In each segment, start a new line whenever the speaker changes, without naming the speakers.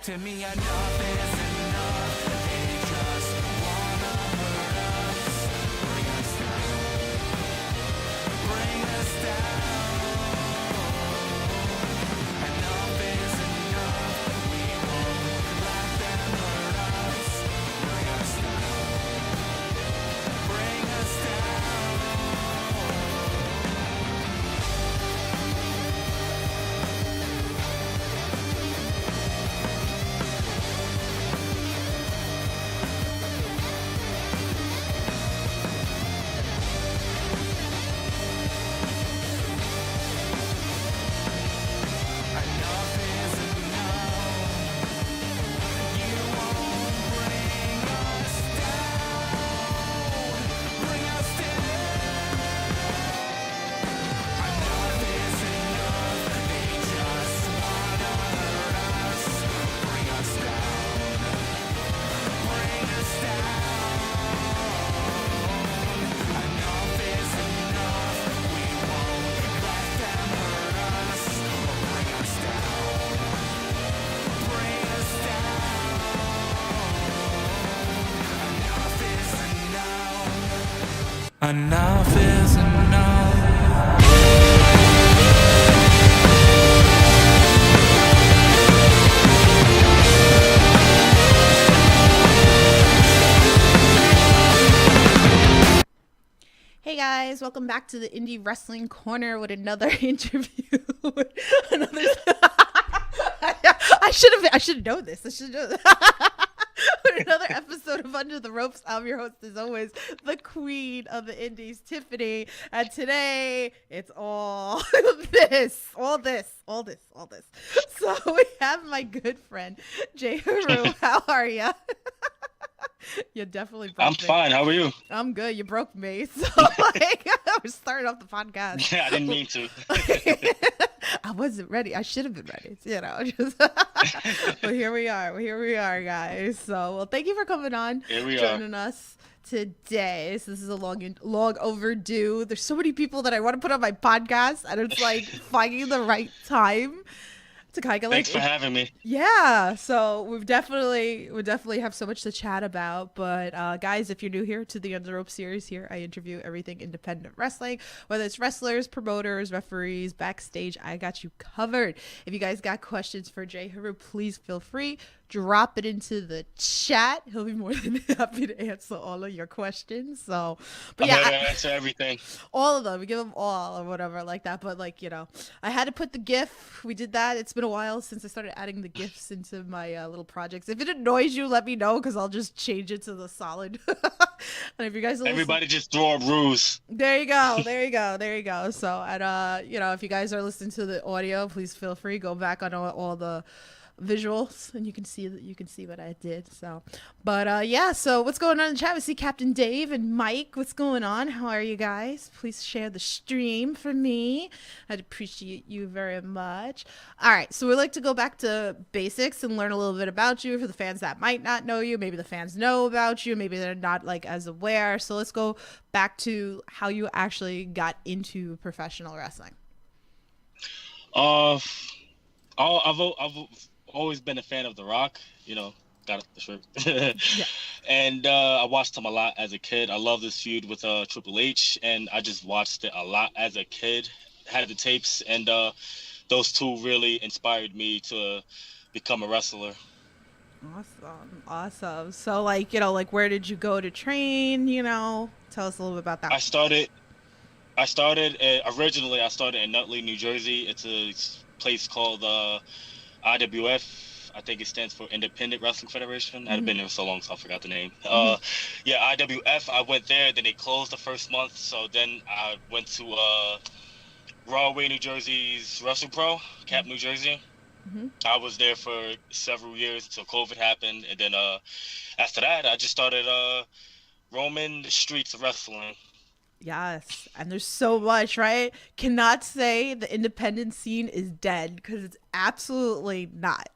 to me, enough is enough. They just wanna hurt us, bring us down, bring us down. Enough is enough. We won't let them hurt us, bring us down, bring us down. Enough is enough. You won't bring us down. Bring us down. Enough is enough. They just wanna hurt us. Bring us down. Bring us down. Enough is enough. We won't let them hurt us. Bring us down. Bring us down. Enough is enough. Enough is enough.
Hey guys, welcome back to the Indie Wrestling Corner with another interview. another I should have known this. I should know this. With another episode of Under the Ropes. I'm your host, as always, the queen of the indies, Tiffany. And today, it's all this. So we have my good friend, J-Heru. How are you? You definitely broke
I'm
me.
fine. How are you?
I'm good. You broke me. So, like, we're starting off the podcast.
Yeah, I didn't mean to.
I wasn't ready. I should have been ready. But here we are, guys. So, well, thank you for coming on,
Here we
joining us today. So this is a long overdue. There's so many people that I want to put on my podcast, and it's like finding the right time to kind of like.
Thanks for having me.
Yeah, so we definitely have so much to chat about. But guys, if you're new here to the Under the Rope series, here I interview everything independent wrestling, whether it's wrestlers, promoters, referees, backstage. I got you covered. If you guys got questions for J-Heru, please feel free. Drop it into the chat. He'll be more than happy to answer all of your questions. So, but
I'm
yeah,
here to answer everything.
all of them. We give them all or whatever like that. But like, you know, I had to put the GIF. We did that. It's been a while since I started adding the GIFs into my little projects. If it annoys you, let me know because I'll just change it to the solid. And if you guys
Everybody just throw up rules.
there you go. So, and you know, if you guys are listening to the audio, please feel free go back on all the visuals and you can see what I did. So, but yeah, so what's going on in the chat? We see Captain Dave and Mike. What's going on? How are you guys? Please share the stream for me. I'd appreciate you very much. All right, so we like to go back to basics and learn a little bit about you for the fans that might not know you. Maybe the fans know about you, maybe they're not like as aware. So let's go back to how you actually got into professional wrestling.
I've always been a fan of The Rock, you know, got the shirt.
Yeah.
And I watched him a lot as a kid. I love this feud with Triple H, and I just watched it a lot as a kid. Had the tapes, and those two really inspired me to become a wrestler.
Awesome. So, like, you know, like, where did you go to train? You know, tell us a little bit about that.
I started originally. I started in Nutley, New Jersey. It's a place called IWF. I think it stands for Independent Wrestling Federation. I had been there so long, so I forgot the name. Yeah, IWF. I went there. Then they closed the first month. So then I went to Rahway, New Jersey's Wrestle Pro, Cap, New Jersey. I was there for several years until COVID happened, and then after that, I just started roaming the streets of wrestling.
Yes, and there's so much, right? Cannot say the independent scene is dead because it's absolutely not.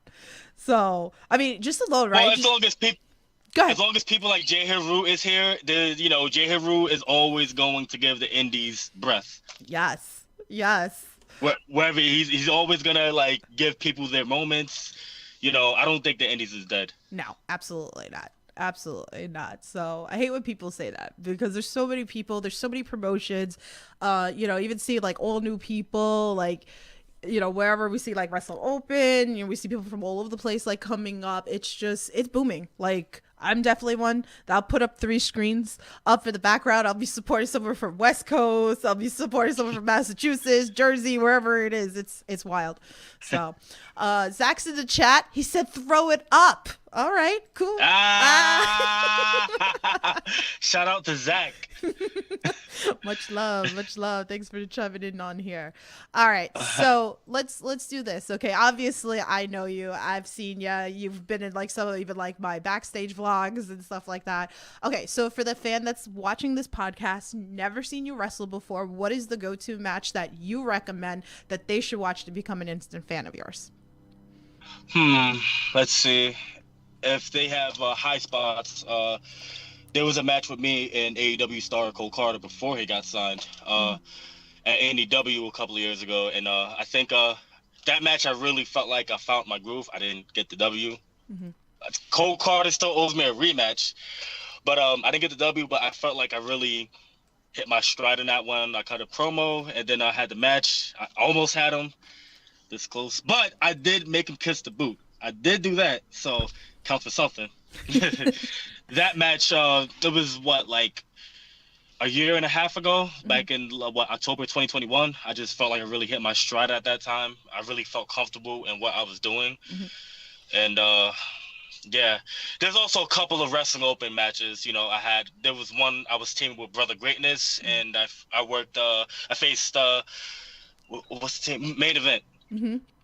So, I mean, just alone, right?
Well, as long as people.
Go ahead.
As long as people like JHeru is here, JHeru is always going to give the indies breath.
Yes.
Wherever he's always gonna like give people their moments. I don't think the Indies is dead.
No, absolutely not. Absolutely not. So I hate when people say that because there's so many people, there's so many promotions, even see like all new people, like, wherever we see like Wrestle Open, we see people from all over the place like coming up. It's booming. Like, I'm definitely one that I'll put up 3 screens up for the background. I'll be supporting someone from West Coast. I'll be supporting someone from Massachusetts, Jersey, wherever it is. It's wild. So, Zach's in the chat. He said, "Throw it up." All right, cool.
Shout out to Zach.
Much love. Thanks for chiming in on here. All right, so let's do this. Okay, obviously I know you. I've seen you. You've been in like some of even like my backstage vlogs and stuff like that. Okay, so for the fan that's watching this podcast, never seen you wrestle before, what is the go-to match that you recommend that they should watch to become an instant fan of yours?
Let's see. If they have high spots, there was a match with me and AEW star Cole Carter before he got signed at AEW a couple of years ago, and I think that match I really felt like I found my groove. I didn't get the W. Cole Carter still owes me a rematch, but I didn't get the W. But I felt like I really hit my stride in that one. I cut a promo, and then I had the match. I almost had him this close, but I did make him kiss the boot. I did do that, so counts for something. That match, it was like a year and a half ago, back in October 2021. I just felt like I really hit my stride at that time. I really felt comfortable in what I was doing, and there's also a couple of Wrestling Open matches. There was one I was teaming with Brother Greatness, and I worked. I faced what's the team? Main Event.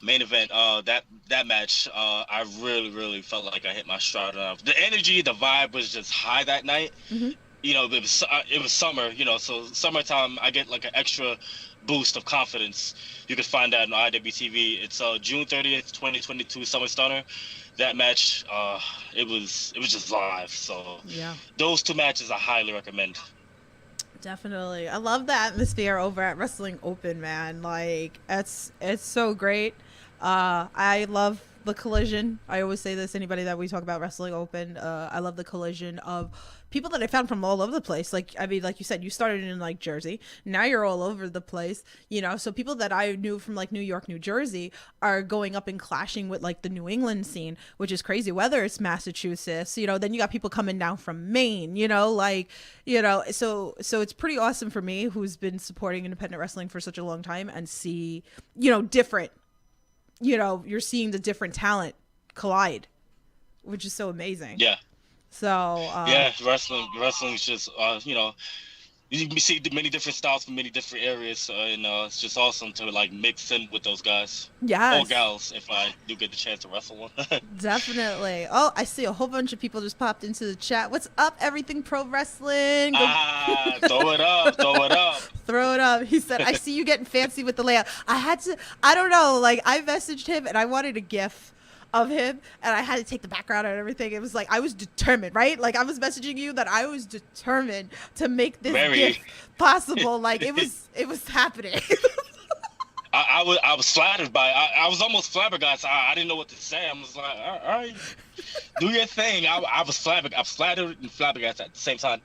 Main Event, that match, I really felt like I hit my stride. The energy, the vibe was just high that night. It was summer, so summertime I get like an extra boost of confidence. You can find that on IWTV. It's June 30th, 2022, Summer Stunner. That match, it was just live. So
yeah,
those 2 matches I highly recommend.
Definitely. I love the atmosphere over at Wrestling Open, man. Like, it's so great. I love the collision. I always say this, anybody that we talk about Wrestling Open, I love the collision of people that I found from all over the place. Like, I mean, like you said, you started in like Jersey. Now you're all over the place, so people that I knew from like New York, New Jersey are going up and clashing with like the New England scene, which is crazy. Whether it's Massachusetts, then you got people coming down from Maine, so it's pretty awesome for me, who's been supporting independent wrestling for such a long time, and see, different, you're seeing the different talent collide, which is so amazing.
Yeah.
So
wrestling is just you can see many different styles from many different areas, and it's just awesome to like mix in with those guys.
Yes.
Or gals, if I do get the chance to wrestle one.
Definitely. Oh, I see a whole bunch of people just popped into the chat. What's up, Everything Pro Wrestling?
Throw it up.
Throw it up. He said, I see you getting fancy with the layout. I don't know, like I messaged him and I wanted a GIF of him, and I had to take the background and everything. It was like I was determined, right? Like I was messaging you that I was determined to make this gift possible. Like it was happening.
I was flattered by it. I was almost flabbergasted. I didn't know what to say. I was like, all right, do your thing. I was flattered and flabbergasted at the same time.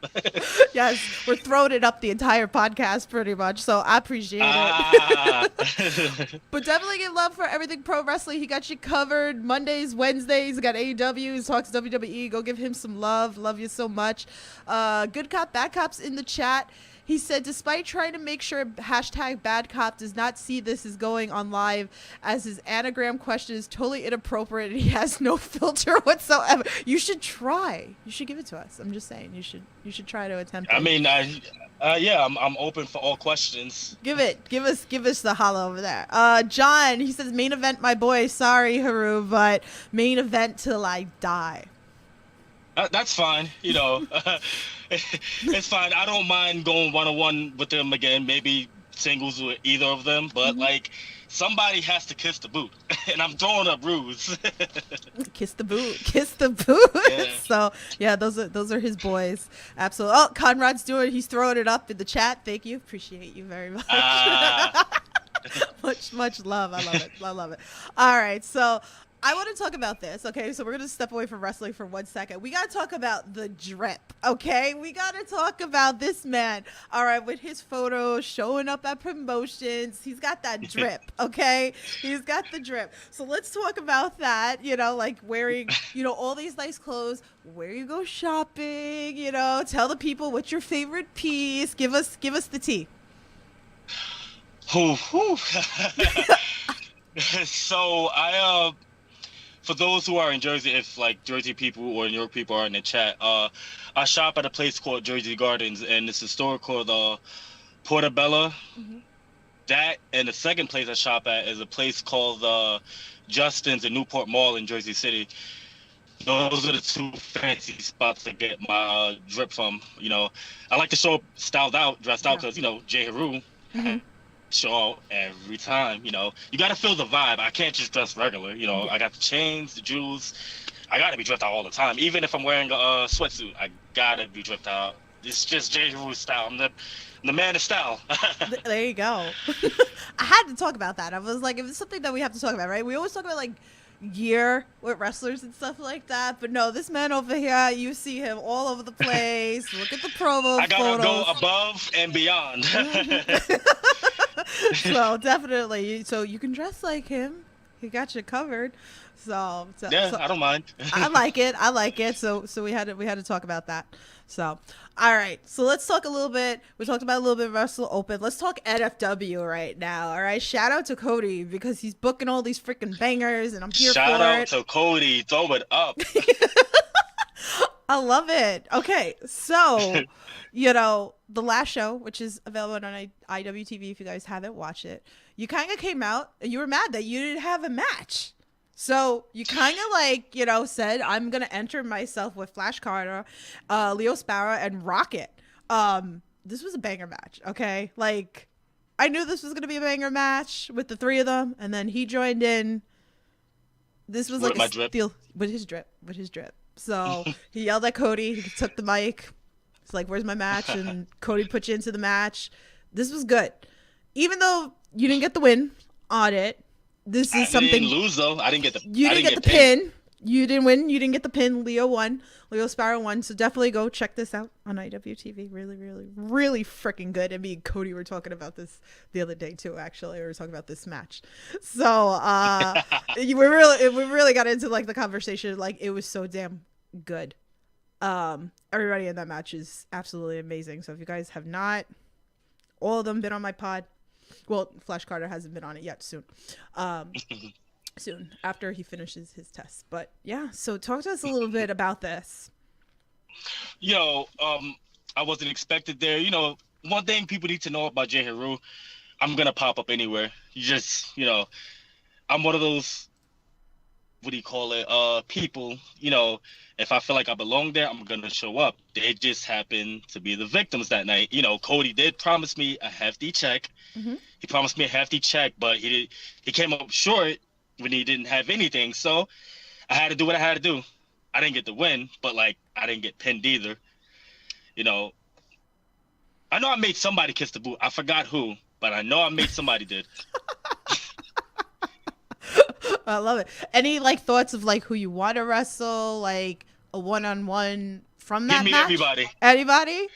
Yes, we're throwing it up the entire podcast pretty much, so I appreciate it. But definitely give love for Everything Pro Wrestling. He got you covered Mondays, Wednesdays. He got AEW. He talks WWE. Go give him some love. Love you so much. Good Cop, Bad Cop's in the chat. He said, despite trying to make sure hashtag bad cop does not see this as going on live, as his anagram question is totally inappropriate and he has no filter whatsoever. You should try. You should give it to us. I'm just saying, you should try to attempt it.
I mean, I'm open for all questions.
Give us the holla over there. John, he says, main event, my boy. Sorry, Heru, but main event till I die.
That's fine. It's fine. I don't mind going 1-on-1 with them again. Maybe singles with either of them, but like somebody has to kiss the boot, and I'm throwing up Ruse.
Kiss the boot.
Yeah.
So yeah, those are his boys. Absolutely. Oh, Conrad's doing. He's throwing it up in the chat. Thank you. Appreciate you very much. Much love. I love it. All right, so I want to talk about this. Okay, so we're gonna step away from wrestling for 1 second. We gotta talk about the drip. Okay, we gotta talk about this man. All right, with his photos showing up at promotions, he's got that drip. Okay, he's got the drip. So let's talk about that. You know, like wearing, all these nice clothes. Where you go shopping. Tell the people what's your favorite piece. Give us the tea.
So for those who are in Jersey, if like Jersey people or New York people are in the chat, I shop at a place called Jersey Gardens, and it's a store called Portobello.
Mm-hmm.
That, and the second place I shop at is a place called Justin's in Newport Mall in Jersey City. Those are the two fancy spots to get my drip from. I like to show up styled out, dressed out, because J-Heru.
Mm-hmm.
Show out every time. You gotta feel the vibe. I can't just dress regular. I got the chains, the jewels. I gotta be dripped out all the time. Even if I'm wearing a sweatsuit, I gotta be dripped out. It's just JHeru style. I'm the man of style.
There you go. I had to talk about that. I was like, if it's something that we have to talk about, right? We always talk about like gear with wrestlers and stuff like that, but no, this man over here, you see him all over the place. Look at the promo
I gotta
photos.
go above and beyond.
So definitely, so you can dress like him. He got you covered. So
I don't mind.
I like it. So we had to talk about that. So all right, so let's talk a little bit. We talked about a little bit of Wrestle Open. Let's talk NFW right now. All right, shout out to Cody because he's booking all these freaking bangers, and I'm here for it.
Shout out to Cody. Throw it up.
I love it. Okay, so the last show, which is available on IWTV if you guys haven't watched it, you kind of came out and you were mad that you didn't have a match. So you kind of said, I'm going to enter myself with Flash Carter, Leo Sparrow, and Rocket. This was a banger match, okay? Like, I knew this was going to be a banger match with the three of them, and then he joined in. This was like a steal with his drip. So he yelled at Cody. He took the mic. It's like, where's my match? And Cody put you into the match. This was good. Even though you didn't get the win on it, this is something.
I didn't lose, though. I didn't get the
You didn't get the pin. You didn't win. You didn't get the pin. Leo won. Leo Sparrow won. So definitely go check this out on IWTV. Really, really, really freaking good. And me and Cody were talking about this the other day too. Actually, we were talking about this match. So we really got into like the conversation. Like it was so damn good. Everybody in that match is absolutely amazing. So if you guys have not, all of them been on my pod. Well, Flash Carter hasn't been on it yet. Soon. Soon after he finishes his test. But yeah, so talk to us a little bit about this.
I wasn't expected there. One thing people need to know about JHeru, I'm gonna pop up anywhere. I'm one of those, what do you call it, people, if I feel like I belong there, I'm gonna show up. They just happen to be the victims that night. Cody did promise me a hefty check.
Mm-hmm.
He promised me a hefty check, but he came up short when he didn't have anything. So I had to do what I had to do. I didn't get the win, but I didn't get pinned either. I know I made somebody kiss the boot. I forgot who, but I know I made somebody did.
I love it. Any thoughts of who you want to wrestle, like a one-on-one from that
Give me
match?
everybody.
Anybody?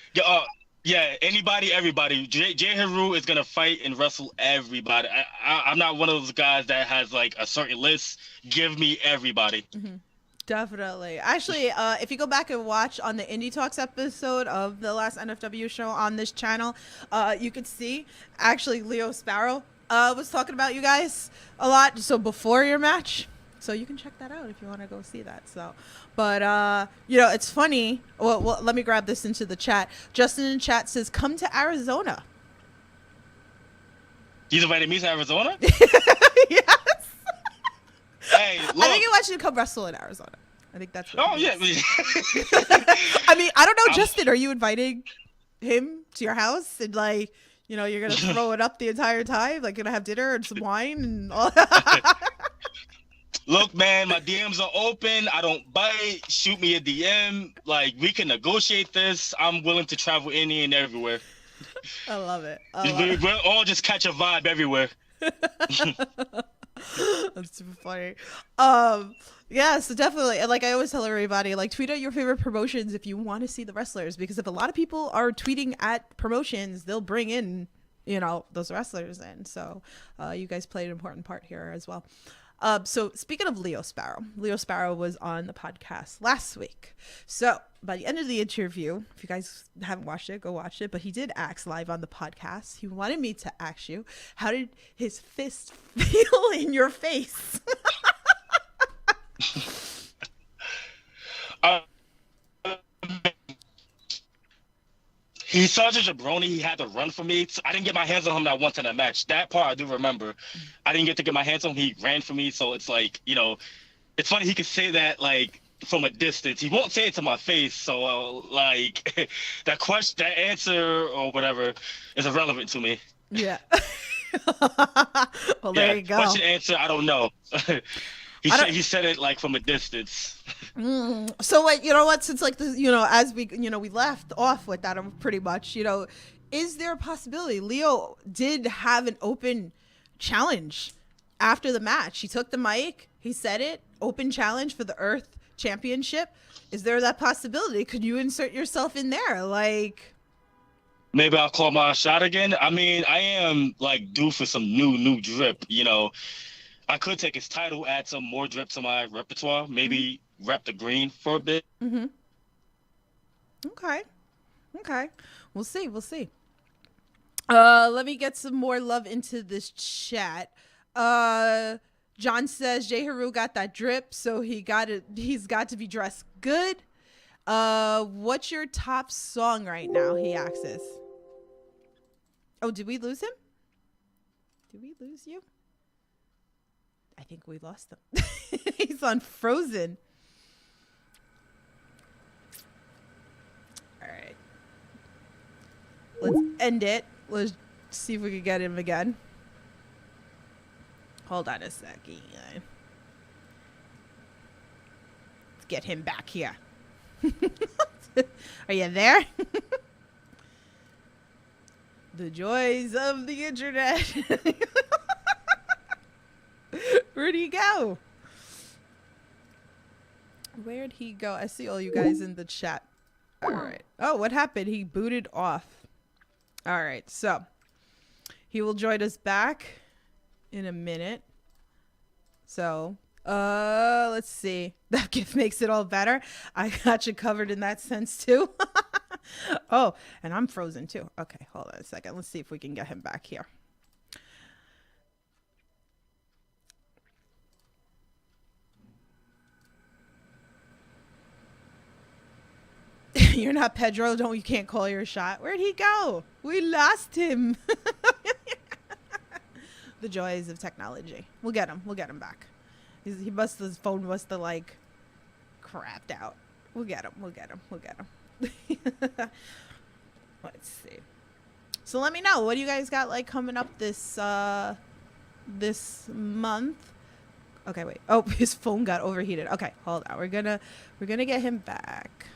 Yeah, anybody, everybody. JHeru is gonna fight and wrestle everybody. I'm not one of those guys that has a certain list. Give me everybody.
Mm-hmm. Definitely. Actually, if you go back and watch on the Indie Talks episode of the last NFW show on this channel, you could see actually Leo Sparrow was talking about you guys a lot. So before your match. So you can check that out if you want to go see that. So, but it's funny. Well, let me grab this into the chat. Justin in chat says, "Come to Arizona."
He's invited me to Arizona?
Yes.
Hey, look.
I think he wants you to come wrestle in Arizona. I think that's what
yeah.
I mean, I don't know, Justin, are you inviting him to your house and you're going to throw it up the entire time? Gonna have dinner and some wine and all that?
Look, man, my DMs are open. I don't bite. Shoot me a DM. We can negotiate this. I'm willing to travel any and everywhere.
I love it.
We'll all just catch a vibe everywhere.
That's super funny. Yeah, so definitely, and like I always tell everybody, like tweet out your favorite promotions if you want to see the wrestlers, because if a lot of people are tweeting at promotions, they'll bring in, those wrestlers in. So, you guys played an important part here as well. So speaking of Leo Sparrow was on the podcast last week. So by the end of the interview, if you guys haven't watched it, go watch it. But he did ask live on the podcast. He wanted me to ask you, how did his fist feel in your face?
uh, He's such a jabroni. He had to run for me. So I didn't get my hands on him that once in that match. That part I do remember. I didn't get to get my hands on him. He ran for me. So it's like, it's funny he could say that like from a distance. He won't say it to my face. So like that question, that answer or whatever is irrelevant to me.
Yeah. Well, there you go.
Question answer, I don't know. He said it like from a distance.
So what, you know what, since like this, as we, we left off with that pretty much, is there a possibility Leo did have an open challenge after the match? He took the mic, he said it, open challenge for the Earth Championship. Is there that possibility? Could you insert yourself in there? Like,
maybe I'll call my shot again. I mean, I am like due for some new drip, I could take his title, add some more drip to my repertoire, maybe rep the green for a bit.
Mm-hmm. Okay. We'll see. Let me get some more love into this chat. John says JHeru got that drip, so he's got to be dressed good. What's your top song right now? He asks us. Oh, did we lose him? Did we lose you? I think we lost him. He's on Frozen. All right. Let's end it. Let's see if we can get him again. Hold on a second. Let's get him back here. Are you there? The joys of the internet. Where'd he go? Where'd he go? I see all you guys in the chat. All right. Oh, what happened? He booted off. All right. So he will join us back in a minute. So, let's see. That gift makes it all better. I got you covered in that sense too. Oh, and I'm frozen too. Okay, hold on a second. Let's see if we can get him back here. You're not Pedro. You can't call your shot. Where'd he go? We lost him. The joys of technology. We'll get him back. His phone must have like crapped out. We'll get him. Let's see. So let me know, what do you guys got like coming up this month? Okay, wait. Oh, his phone got overheated. Okay, hold on. We're gonna get him back.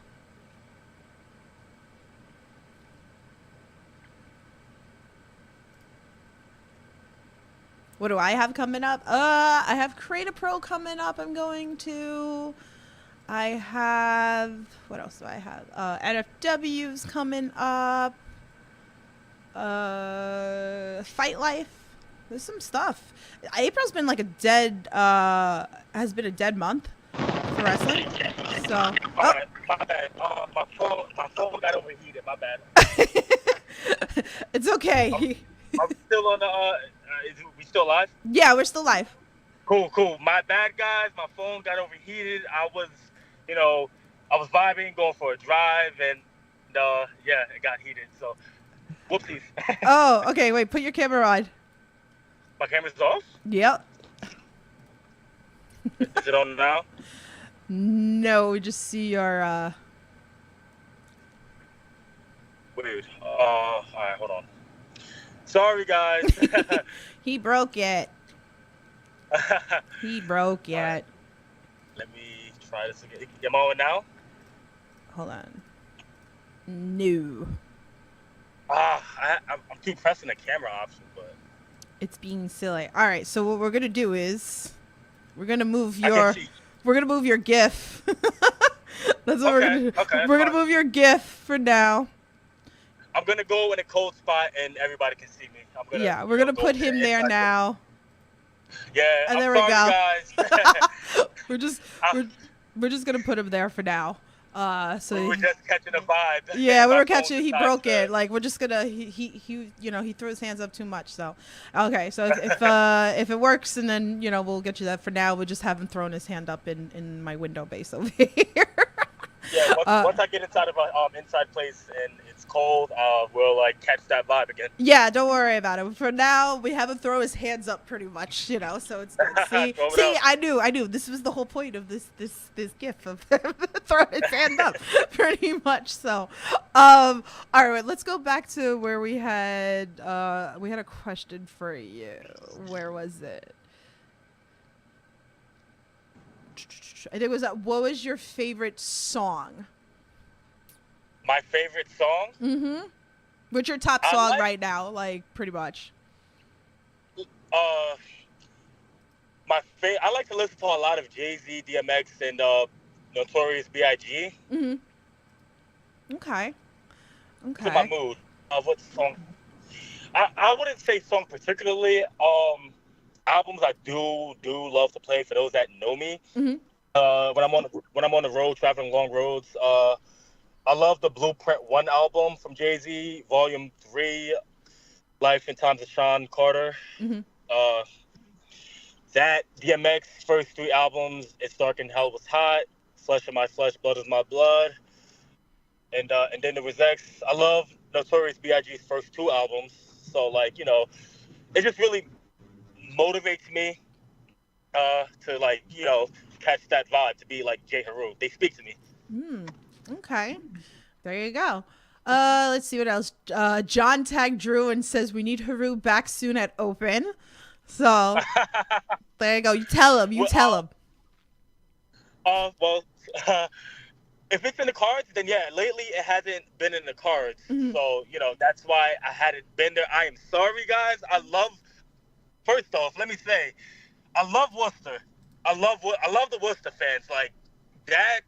What do I have coming up? I have Create a Pro coming up. I have, what else do I have? NFW's coming up. Fight Life. There's some stuff. April's been like has been a dead month for wrestling. So,
My bad. My phone got overheated. My bad.
It's okay.
I'm still on the. We still live?
Yeah, we're still live.
Cool. My bad, guys. My phone got overheated. I was vibing, going for a drive, and it got heated. So, whoopsies.
Oh, okay. Wait, put your camera on.
My camera's off?
Yep.
Is it on now?
No, we just see your.
Weird. All right, hold on. Sorry, guys.
He broke it. Right.
Let me try this again. Am I on now?
Hold on. No.
I'm keep pressing the camera option, but
It's being silly. All right, so what we're gonna do is we're gonna move
I can
your
see.
GIF. That's what we're
Okay,
gonna do.
okay, that's
We're gonna
fine.
move your GIF for now.
I'm gonna go in a cold spot and everybody can see me. I'm gonna,
Yeah, we're gonna
go
put
to the
him there
inside place.
now.
Yeah,
And
I'm
there we
sorry,
go.
guys.
We're just
I-
we're just gonna put him there for now. So
we were just catching a vibe.
yeah, we
My
were
phone
catching. He
decides
broke
to-
it. Like we're just gonna he he threw his hands up too much. So okay, so if it works, and then we'll get you that. For now, we'll just have him throwing his hand up in my window base over here.
Yeah, once I get inside of a inside place and it's cold, we'll like catch that vibe again.
Yeah, don't worry about it. For now, we have him throw his hands up pretty much, so it's good. See,
Throw it up.
I knew. This was the whole point of this gif of him throwing his hand up, pretty much. So, all right, let's go back to where we had a question for you. Where was it? I think it was what was your favorite song?
My favorite song?
Mm-hmm. What's your top song right now? Like pretty much.
I like to listen to a lot of Jay-Z, DMX, and Notorious B.I.G.
Mm-hmm. Okay.
To my mood. What song? I wouldn't say song particularly. Albums I do love to play for those that know me.
Mm-hmm.
When I'm on the road, traveling long roads. I love the Blueprint 1 album from Jay-Z, Volume 3, Life and Times of Sean Carter.
Mm-hmm.
That DMX first 3 albums, It's Dark and Hell Was Hot, Flesh of My Flesh, Blood is My Blood, and then there was X. I love Notorious B.I.G.'s first 2 albums, so like it just really motivates me to catch that vibe, to be like J-Heru. They speak to me.
Okay. There you go. Let's see what else. John tagged Drew and says we need Heru back soon at Open. So there you go. You tell him. Tell him.
Well, if it's in the cards, then yeah. Lately, it hasn't been in the cards, so that's why I hadn't been there. I am sorry, guys. First off, let me say, I love Worcester. I love the Worcester fans. Like that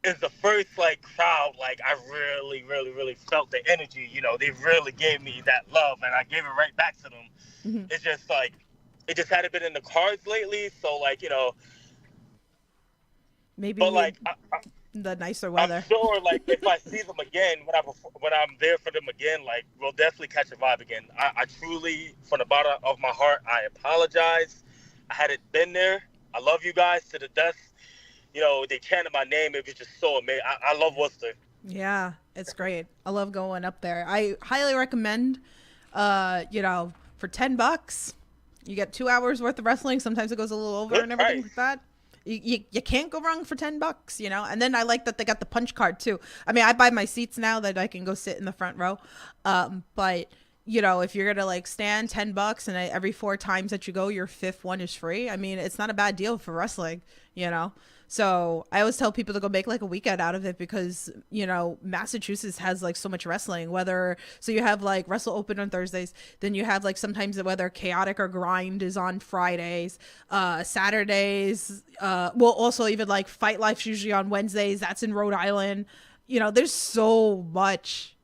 is the first crowd. Like I really, really, really felt the energy. They really gave me that love, and I gave it right back to them.
Mm-hmm.
It's just it just hadn't been in the cards lately. So
maybe.
But
the nicer weather.
I'm sure if I see them again, when I'm there for them again, we'll definitely catch a vibe again. I truly, from the bottom of my heart, I apologize. I hadn't been there. I love you guys to the death. They chanted my name. It was just so amazing. I love Worcester.
Yeah, it's great. I love going up there. I highly recommend, for $10, you get 2 hours worth of wrestling. Sometimes it goes a little over
Good
and everything
price.
like that. You can't go wrong for $10, And then I like that they got the punch card too. I mean, I buy my seats now that I can go sit in the front row. But if you're gonna stand $10 and every 4 times that you go, your 5th one is free. I mean, it's not a bad deal for wrestling. So I always tell people to go make a weekend out of it because, Massachusetts has so much wrestling, so you have Wrestle Open on Thursdays. Then you have sometimes whether Chaotic or Grind is on Fridays, Saturdays. Also even Fight Life's usually on Wednesdays. That's in Rhode Island. There's so much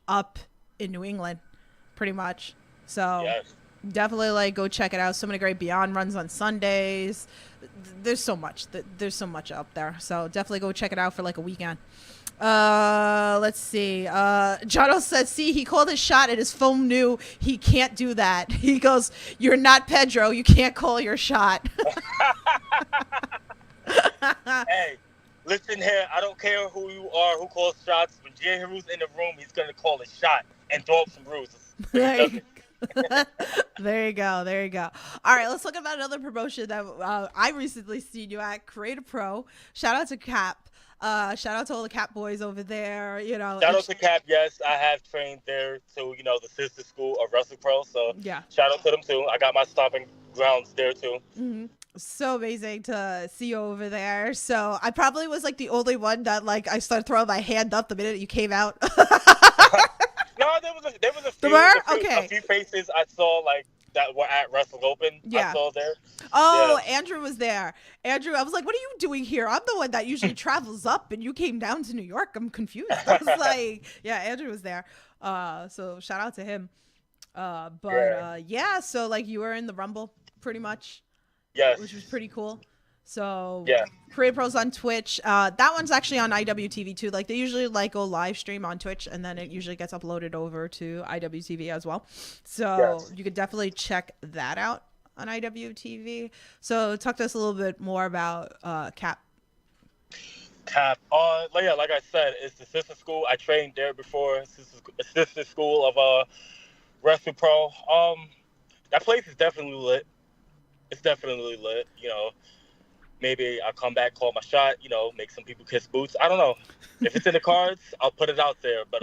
up in New England pretty much. So
Yes.
definitely go check it out. So many great Beyond runs on Sundays. There's so much up there, so definitely go check it out for a weekend. Let's see. Jono said, see, he called his shot and his phone knew he can't do that. He goes, you're not Pedro, you can't call your shot.
Hey, listen here. I don't care who you are, who calls shots. When J-Heru's in the room, he's gonna call a shot and throw up some bruises.
There you go. There you go. All right, let's look about another promotion that I recently seen you at, Create a Pro. Shout out to Cap. Shout out to all the Cap boys over there.
Shout out to Cap. Yes, I have trained there too. The sister school of Wrestle Pro. So
yeah,
shout out to them too. I got my stomping grounds there too.
Mm-hmm. So amazing to see you over there. So I probably was the only one that I started throwing my hand up the minute you came out.
No, there was a few,
There were?
a few,
Okay.
a few faces I saw that were at Wrestle Open.
Yeah.
I saw there.
Oh,
Yeah.
Andrew was there. Andrew, I was like, what are you doing here? I'm the one that usually travels up, and you came down to New York. I'm confused. I was like, yeah, Andrew was there. So shout out to him. Yeah, so like you were in the Rumble pretty much.
Yes.
Which was pretty cool. So
Yeah.
Creative Pros on Twitch. That one's actually on IWTV too. Like they usually like go live stream on Twitch, and then it usually gets uploaded over to IWTV as well. So
Yes.
you could definitely check that out on IWTV. So talk to us a little bit more about Cap.
Cap. Like I said, it's the sister school. I trained there before. Sister school of Wrestle Pro. That place is definitely lit. It's definitely lit. You know, maybe I'll come back, call my shot. You know, make some people kiss boots. I don't know. If it's in the cards, I'll put it out there. But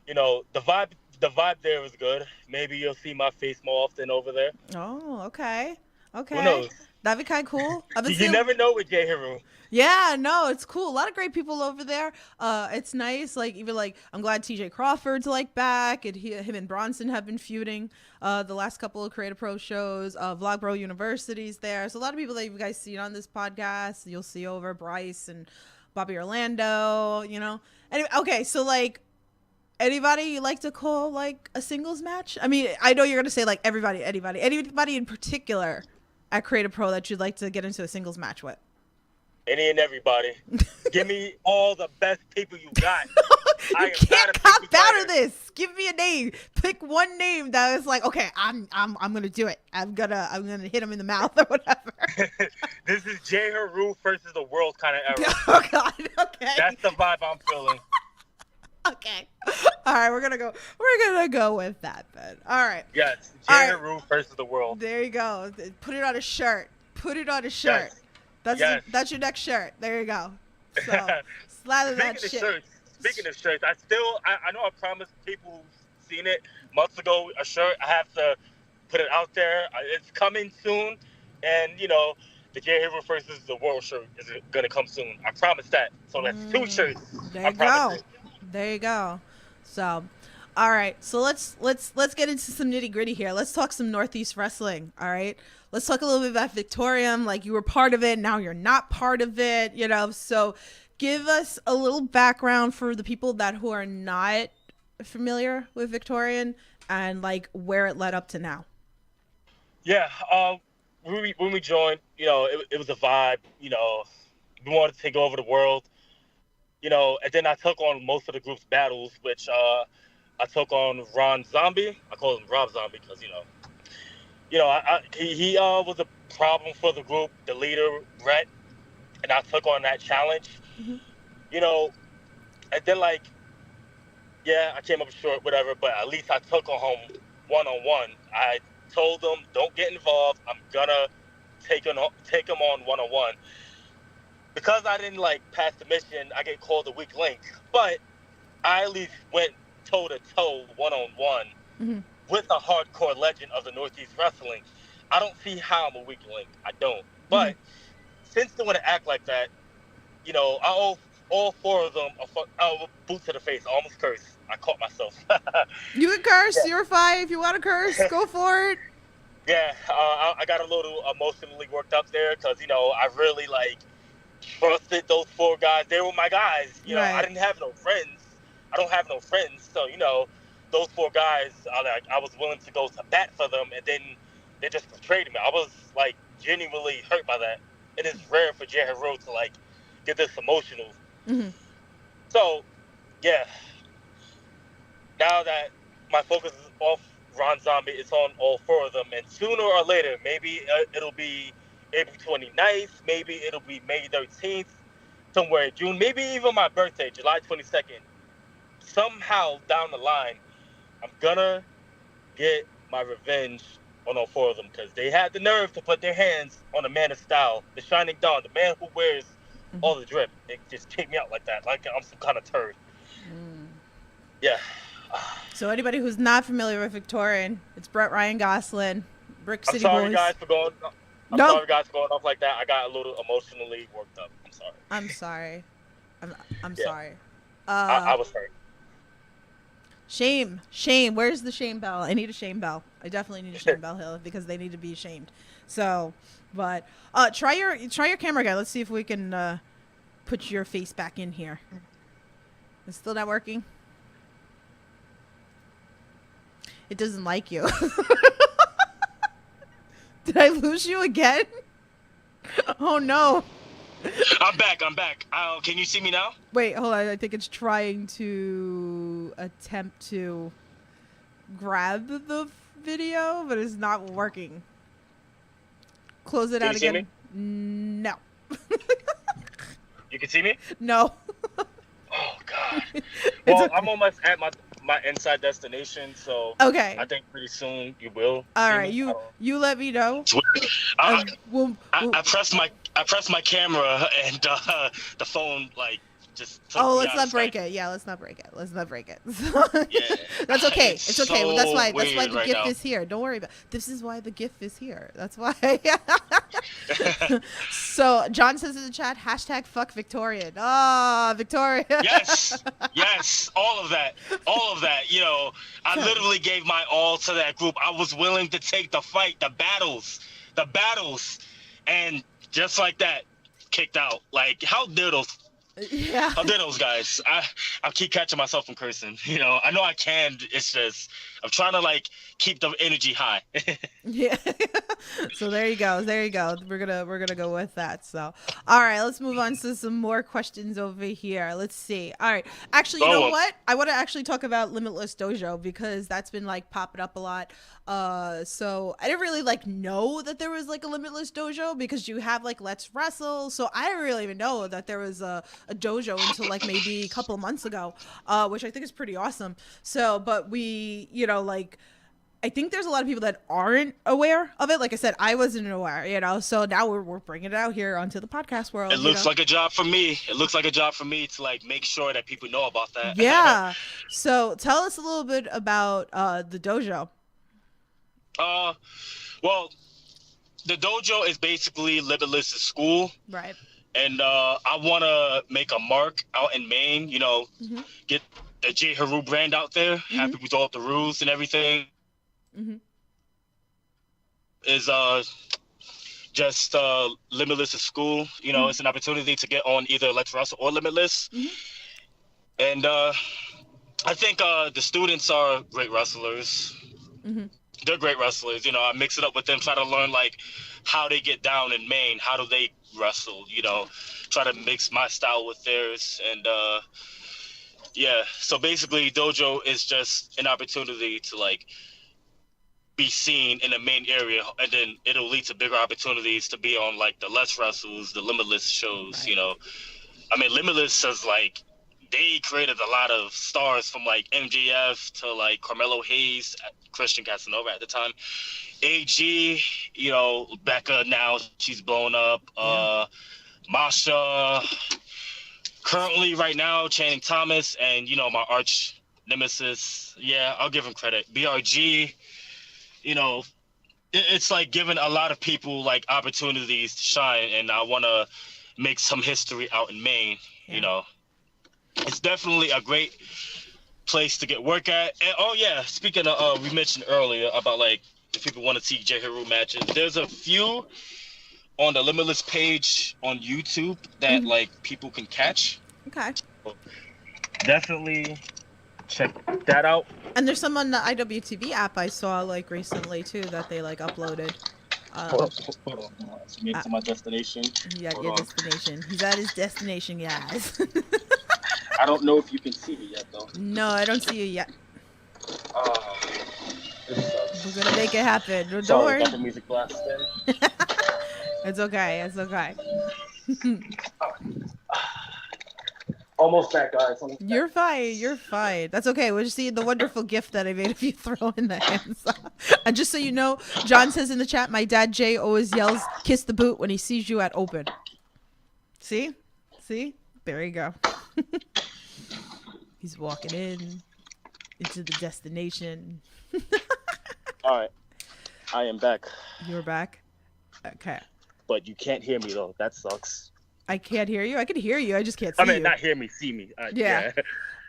you know, the vibe there is good. Maybe you'll see my face more often over there.
Oh, okay. Okay.
Who knows?
That'd be kind of cool.
You never know with J-Heru.
Yeah, no, it's cool. A lot of great people over there. It's nice. Like even like I'm glad TJ Crawford's like back, and him and Bronson have been feuding the last couple of Creative Pro shows. Vlog Bro University's there. So a lot of people that you guys seen on this podcast, you'll see over Bryce and Bobby Orlando. You know. Anyway, okay, so like. Anybody you like to call like a singles match? I mean, I know you're gonna say like anybody in particular at Creative Pro that you'd like to get into a singles match with.
Any and everybody. Give me all the best people you got.
You can't cop out of this. Give me a name. Pick one name that is like, okay, I'm gonna do it. I'm gonna hit him in the mouth or whatever.
This is J-Heru versus the world kind of era.
Oh God. Okay.
That's the vibe I'm feeling.
Okay. All right, we're gonna go with that then. All right.
Yes,
All
J-Heru versus the world.
There you go. Put it on a shirt. Put it on a shirt.
Yes.
That's your next shirt. There you go. So slather that shit.
Speaking of shirts, I know I promised people who've seen it months ago a shirt. I have to put it out there. It's coming soon, and you know the J-Heru versus the world shirt is gonna come soon. I promise that. So that's 2 shirts.
There you go. There you go. So, all right. So let's get into some nitty gritty here. Let's talk some Northeast wrestling. All right. Let's talk a little bit about Victorium. Like you were part of it. Now you're not part of it, you know? So give us a little background for the people who are not familiar with Victorian and like where it led up to now.
Yeah. When we joined, you know, it was a vibe, you know, we wanted to take over the world. You know, and then I took on most of the group's battles, which I took on Ron Zombie. I call him Rob Zombie because, he was a problem for the group, the leader, Brett, and I took on that challenge.
Mm-hmm.
You know, and then I came up short, whatever, but at least I took on him one-on-one. I told them, don't get involved. I'm gonna take him on one-on-one. Because I didn't pass the mission, I get called a weak link. But I at least went toe-to-toe, one-on-one
Mm-hmm.
with a hardcore legend of the Northeast Wrestling. I don't see how I'm a weak link. I don't. But since they want to act like that, you know, I owe all 4 of them a boot to the face. I almost cursed. I caught myself.
You can curse.
Yeah.
You're fine. If you want to curse, go for it.
Yeah, I got a little emotionally worked up there because, you know, I really, trusted those 4 guys. They were my guys. You know,
Right.
I didn't have no friends. I don't have no friends. So, you know, those 4 guys, I was willing to go to bat for them, and then they just betrayed me. I was, genuinely hurt by that. It is rare for J-Heru to, get this emotional.
Mm-hmm.
So, yeah. Now that my focus is off Ron Zombie, it's on all 4 of them. And sooner or later, maybe it'll be April 29th, maybe it'll be May 13th, somewhere in June, maybe even my birthday, July 22nd. Somehow down the line, I'm gonna get my revenge on all 4 of them because they had the nerve to put their hands on the man of style, the Shining Dawn, the man who wears all the drip. It just kicked me out like that, like I'm some kind of turd. Yeah.
So anybody who's not familiar with Victorian, it's Brett Ryan Gosselin, Brick City
I'm sorry,
Boys.
guys, for going. Sorry, guys, for going off like that. I got a little emotionally worked up. I'm sorry.
I'm sorry. I'm
Yeah.
sorry.
I was hurt.
Shame. Where's the shame bell? I need a shame bell. I definitely need a shame bell, Hill, because they need to be shamed. So, but try your camera guy. Let's see if we can put your face back in here. It's still not working. It doesn't like you. Did I lose you again? Oh no.
I'm back. Can you see me now?
Wait, hold on. I think it's trying to attempt to grab the video, but it's not working. Close it out again. No.
You can see me?
No.
Oh God. Well, I'm almost at my inside destination, so
Okay.
I think pretty soon you will.
All
see
right,
me.
you let me know.
I,
We'll-
I pressed my camera and the phone like just.
Oh, let's not break it. Yeah, let's not break it.
Yeah.
That's okay. It's okay. Well, that's
so
why the
weird
GIF
now.
is here. Don't worry about. This is why the GIF is here. That's why. So John says in the chat, #fuck Victorian. Ah, Victoria.
Yes, all of that. You know, I literally gave my all to that group. I was willing to take the fight, the battles, and just like that, kicked out. Like, how dare those?
Yeah.
How dare those guys? I keep catching myself from cursing. You know, I know I can. It's just I'm trying to like keep the energy high.
Yeah. So there you go. We're gonna go with that. So all right, let's move on to some more questions over here. Let's see. All right. Actually, you know what? I want to actually talk about Limitless Dojo because that's been like popping up a lot. So I didn't really like know that there was like a Limitless Dojo because you have like Let's Wrestle. So I didn't really even know that there was a dojo until like maybe a couple of months ago, which I think is pretty awesome. So, but we, you know, like, I think there's a lot of people that aren't aware of it. Like I said, I wasn't aware, you know, so now we're bringing it out here onto the podcast world.
It looks like a job for me. To like make sure that people know about that.
Yeah. So tell us a little bit about the dojo.
Well, the dojo is basically Limitless' school.
Right.
And I want to make a mark out in Maine, you know, get the JHeru brand out there, have people throw up the rules and everything. Is just Limitless' school. You know, it's an opportunity to get on either Let's Wrestle or Limitless. And I think the students are great wrestlers. They're great wrestlers. You know, I mix it up with them, try to learn like how they get down in Maine, how do they wrestle, you know, try to mix my style with theirs. And yeah, so basically dojo is just an opportunity to like be seen in the main area, and then it'll lead to bigger opportunities to be on like the Let's Wrestles, the Limitless shows. Right. You know, I mean, Limitless is like, they created a lot of stars from like MJF to like Carmelo Hayes, Christian Casanova at the time, AG, you know, Becca now, she's blown up, Masha, currently right now Channing Thomas, and you know, my arch nemesis, yeah, I'll give him credit, BRG. You know, it's like giving a lot of people like opportunities to shine, and I want to make some history out in Maine. You know, it's definitely a great place to get work at. And oh yeah, speaking of, we mentioned earlier about like if people want to see JHeru matches, there's a few on the Limitless page on YouTube that like people can catch.
Okay.
So definitely check that out.
And there's some on the IWTV app I saw like recently too that they like uploaded.
Hold on. Let's get to my destination.
Yeah, your destination. He's at his destination, guys.
I don't know if you can see me yet though.
No, I don't see you yet.
This
We're gonna make it happen. Don't
Sorry,
worry.
got the music blasting.
It's okay. It's okay.
Almost back, guys.
You're fine. You're fine. That's okay. We're just seeing the wonderful gift that I made of you throwing the hands up. And just so you know, John says in the chat, my dad Jay always yells, "Kiss the boot" when he sees you at open. See? See? There you go. He's walking into the destination.
All right. I am back.
You're back? Okay.
But you can't hear me, though. That sucks.
I can't hear you? I can hear you. I just can't see
I mean,
you.
not hear me, see me.
Yeah.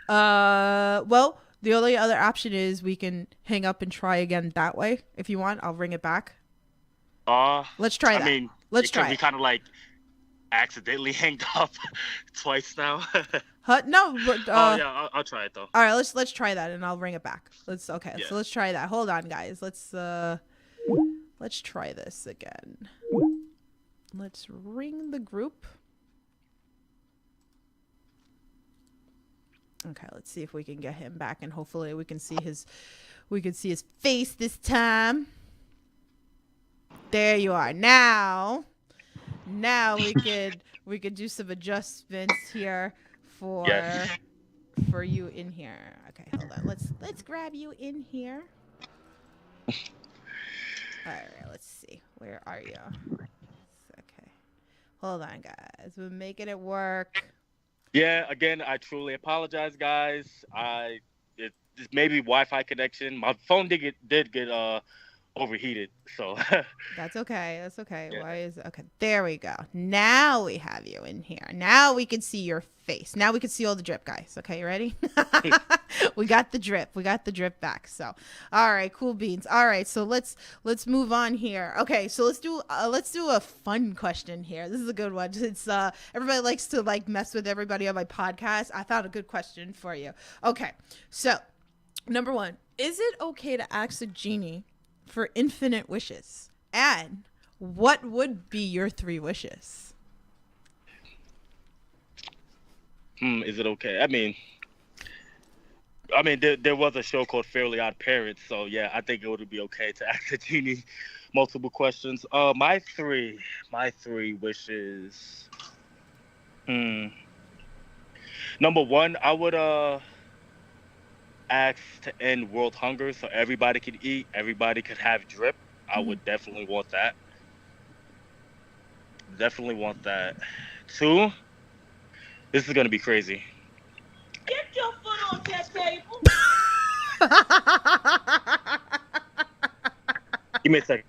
Well, The only other option is we can hang up and try again that way. If you want, I'll ring it back. Let's try that.
I mean,
Let's try
we
it.
kind of like accidentally hanged up twice now.
No, but
Oh yeah, I'll try it though.
all right, let's try that and I'll ring it back. Okay.
Yeah.
So let's try that. Hold on, guys. Let's try this again. Let's ring the group. Okay, let's see if we can get him back and hopefully we can see his face this time. There you are. Now we could do some adjustments here for
Yes.
for you in here. Okay, hold on. Let's grab you in here. All right, let's see. Where are you? Okay. Hold on, guys. We're making it work.
Yeah, again, I truly apologize, guys. It's maybe Wi-Fi connection. My phone did get overheated, so.
That's okay. That's okay.
Yeah.
Why is okay? There we go. Now we have you in here. Now we can see your face. Now we can see all the drip, guys. Okay, you ready? We got the drip. We got the drip back. So, all right, cool beans. All right, so let's move on here. Okay, so let's do a fun question here. This is a good one. It's everybody likes to like mess with everybody on my podcast. I found a good question for you. Okay, so number 1, is it okay to ask a genie for infinite wishes? And what would be your 3 wishes?
Is it okay? I mean, there was a show called Fairly Odd Parents, so yeah, I think it would be okay to ask the genie multiple questions. My three wishes. Number 1, I would ask to end world hunger so everybody could eat, everybody could have drip. I would definitely want that. Definitely want that. 2, this is gonna be crazy.
Get your foot on that table.
Give me a second.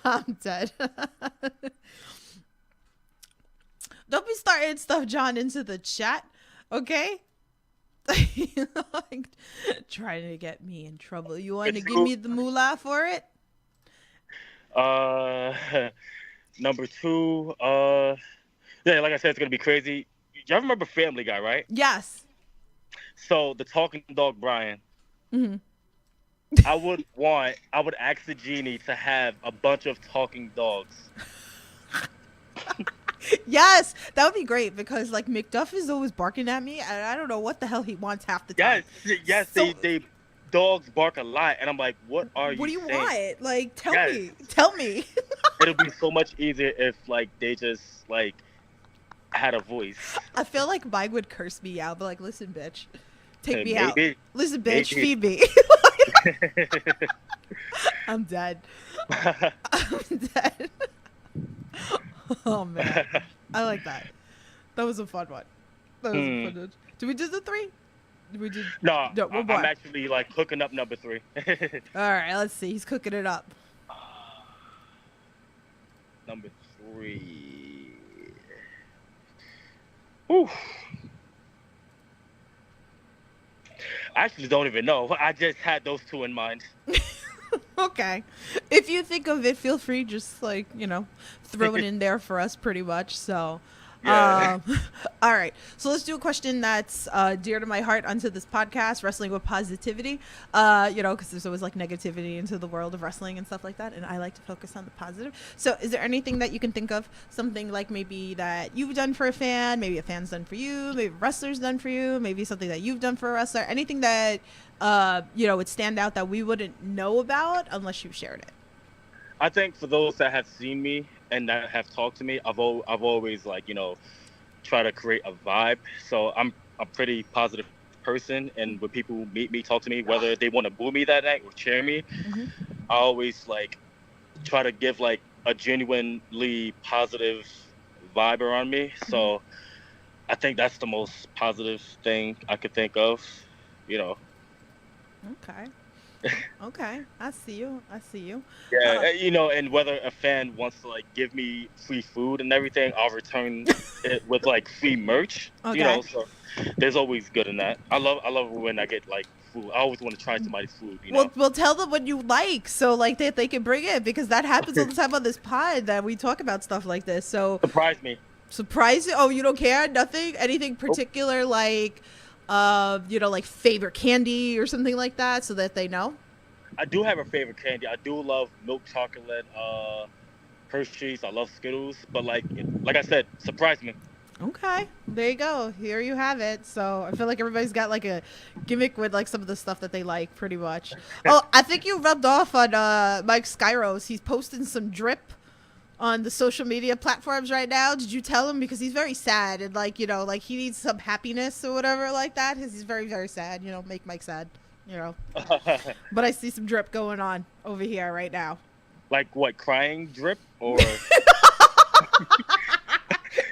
I'm dead. Don't be starting stuff, John, into the chat, okay? Like, trying to get me in trouble. You want to give me the moolah for it?
Number 2, yeah, like I said, it's gonna be crazy. Y'all remember Family Guy, right?
Yes.
So the talking dog Brian.
Mm-hmm.
I would ask the genie to have a bunch of talking dogs.
Yes, that would be great because like McDuff is always barking at me and I don't know what the hell he wants half the time.
Yes,
So-
they dogs bark a lot, and I'm like, what are you?
What do you
saying?
want? Like, tell
Yes.
me. Tell me.
It'll be so much easier if like they just like had a voice.
I feel like mine would curse me out, but like, listen, bitch, take
Hey,
me out.
maybe.
Listen, bitch,
maybe.
feed me. I'm dead. I'm dead. Oh man, I like that. That was a fun one. That was a fun one. Did we do the 3? We did.
No,
No, one more.
I'm actually like hooking up number 3.
All right, let's see. He's cooking it up.
Number 3. Whew. I actually don't even know. I just had those 2 in mind.
Okay. If you think of it, feel free. Just like, throw it in there for us pretty much. So,
Yeah.
All right. So let's do a question that's dear to my heart onto this podcast, Wrestling with Positivity. Because there's always like negativity into the world of wrestling and stuff like that. And I like to focus on the positive. So is there anything that you can think of? Something like maybe that you've done for a fan, maybe a fan's done for you, maybe a wrestler's done for you, maybe something that you've done for a wrestler, anything that, would stand out that we wouldn't know about unless you shared it.
I think for those that have seen me and that have talked to me, I've always try to create a vibe. So I'm a pretty positive person, and when people meet me, talk to me, whether they want to boo me that night or cheer me, I always try to give a genuinely positive vibe around me. So I think that's the most positive thing I could think of.
Okay. Okay, I see you. I see you.
Yeah,
Uh,
and whether a fan wants to like give me free food and everything, I'll return it with like free merch.
okay.
So there's always good in that. I love when I get like food. I always want to try somebody's food.
Well, tell them what you like, so like they can bring it, because that happens all the time on this pod that we talk about stuff like this. So
Surprise me.
surprise you. Oh, you don't care? Nothing? Anything
Nope.
particular, like, like favorite candy or something like that, so that they know.
I do have a favorite candy. I do love milk chocolate, Hershey's. I love Skittles, but like I said, surprise me.
Okay, there you go. Here you have it. So I feel like everybody's got like a gimmick with like some of the stuff that they like, pretty much. Oh, I think you rubbed off on Mike Skyros. He's posting some drip on the social media platforms right now. Did you tell him? Because he's very sad, and like, like he needs some happiness or whatever like that. Because he's very, very sad. Make Mike sad. But I see some drip going on over here right now.
Like what? Crying drip or?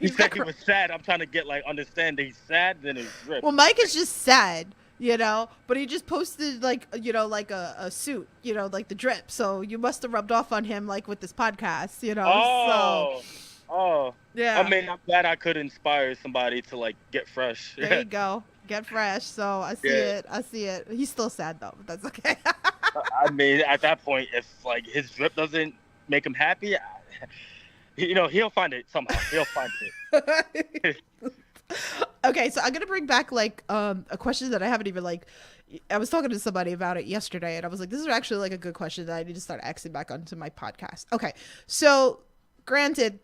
He
He's got
said he was sad. I'm trying to get like understand that he's sad. Then it's drip.
Well, Mike is just sad, but he just posted like, like a suit, like the drip. So you must have rubbed off on him like with this podcast,
Oh,
So
oh.
yeah.
I mean, I'm glad I could inspire somebody to like get fresh.
There you go. Get fresh. So I see
Yeah.
it. I see it. He's still sad though, but that's okay.
I mean, at that point, if like his drip doesn't make him happy, he'll find it somehow. He'll find it.
Okay, so I'm gonna bring back like a question that I haven't even like. I was talking to somebody about it yesterday, and I was like, "This is actually like a good question that I need to start asking back onto my podcast." Okay, so granted,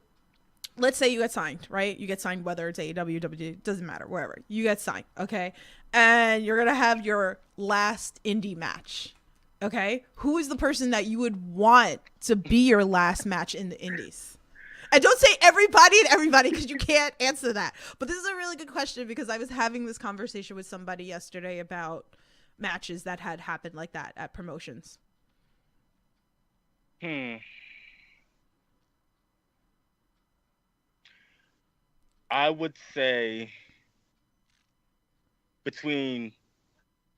let's say you get signed, right? You get signed, whether it's AEW, WWE, doesn't matter, wherever you get signed, okay, and you're gonna have your last indie match. Okay, who is the person that you would want to be your last match in the indies? And don't say everybody and everybody, because you can't answer that. But this is a really good question, because I was having this conversation with somebody yesterday about matches that had happened like that at promotions.
I would say between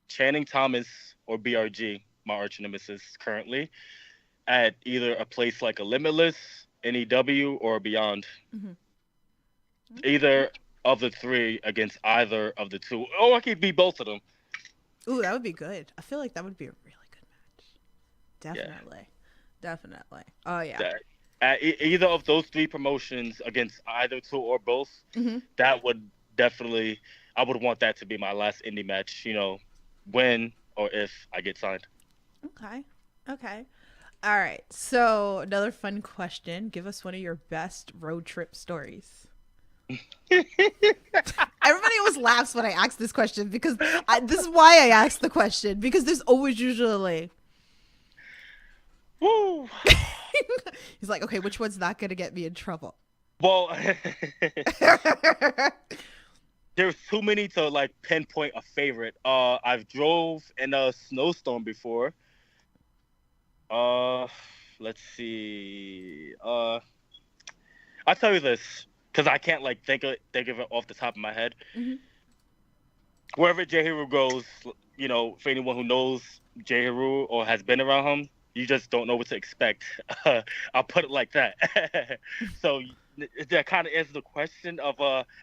Channing Thomas or BRG, my arch nemesis currently, at either a place like a Limitless, NEW, or Beyond.
Mhm.
Either of the three against either of the two. Or I could be both of them.
Ooh, that would be good. I feel like that would be a really good match.
Yeah.
Definitely. Definitely. Oh, yeah.
At either of those three promotions against either two or both,
Mm-hmm.
that would definitely, I would want that to be my last indie match, when or if I get signed.
Okay. Okay. All right. So, another fun question. Give us one of your best road trip stories. Everybody always laughs when I ask this question, because this is why I asked the question, because there's always usually.
Woo!
He's like, okay, which one's not going to get me in trouble?
Well, there's too many to like pinpoint a favorite. I've drove in a snowstorm before. Let's see. I'll tell you this, because I can't like think of it off the top of my head.
Mm-hmm.
Wherever JHeru goes, for anyone who knows JHeru or has been around him, you just don't know what to expect. I'll put it like that. So that kind of answers the question of,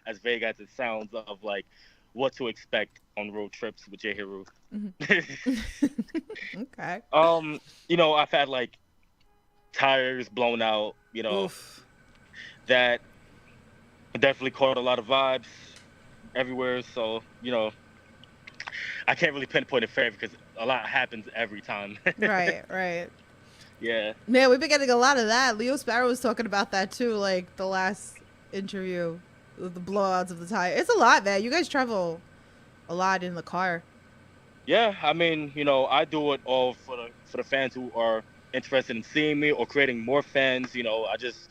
as vague as it sounds, of like what to expect on road trips with JHeru.
Mm-hmm. Okay.
I've had like tires blown out,
Oof.
that definitely caught a lot of vibes everywhere. So, I can't really pinpoint a favorite because a lot happens every time.
Right, right.
Yeah.
Man, we've been getting a lot of that. Leo Sparrow was talking about that too, like the last interview, the blowouts of the tire. It's a lot, man. You guys travel a lot in the car.
Yeah, I mean, I do it all for the fans who are interested in seeing me or creating more fans. I just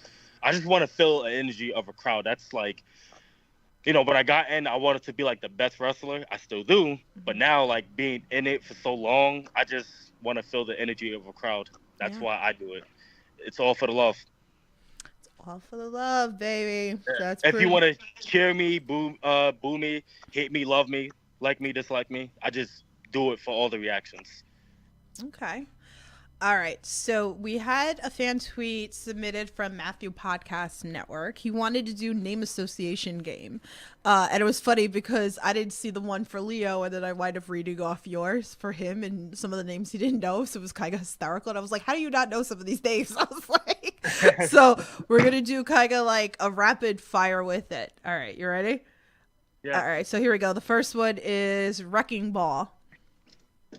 want to feel the energy of a crowd. That's like, when I got in, I wanted to be like the best wrestler. I still do, but now like being in it for so long, I just want to feel the energy of a crowd. That's why I do it. It's all for the love.
It's all for the love, baby. That's
If
pretty...
you want to cheer me, boo me, hate me, love me, like me, dislike me, I just do it for all the reactions.
Okay. All right. So we had a fan tweet submitted from Matthew Podcast Network. He wanted to do name association game. And it was funny because I didn't see the one for Leo, and then I wind up reading off yours for him and some of the names he didn't know. So it was kind of hysterical. And I was like, how do you not know some of these names? I was like, so we're going to do kind of like a rapid fire with it. All right. You ready?
Yeah.
All right. So here we go. The first one is Wrecking Ball.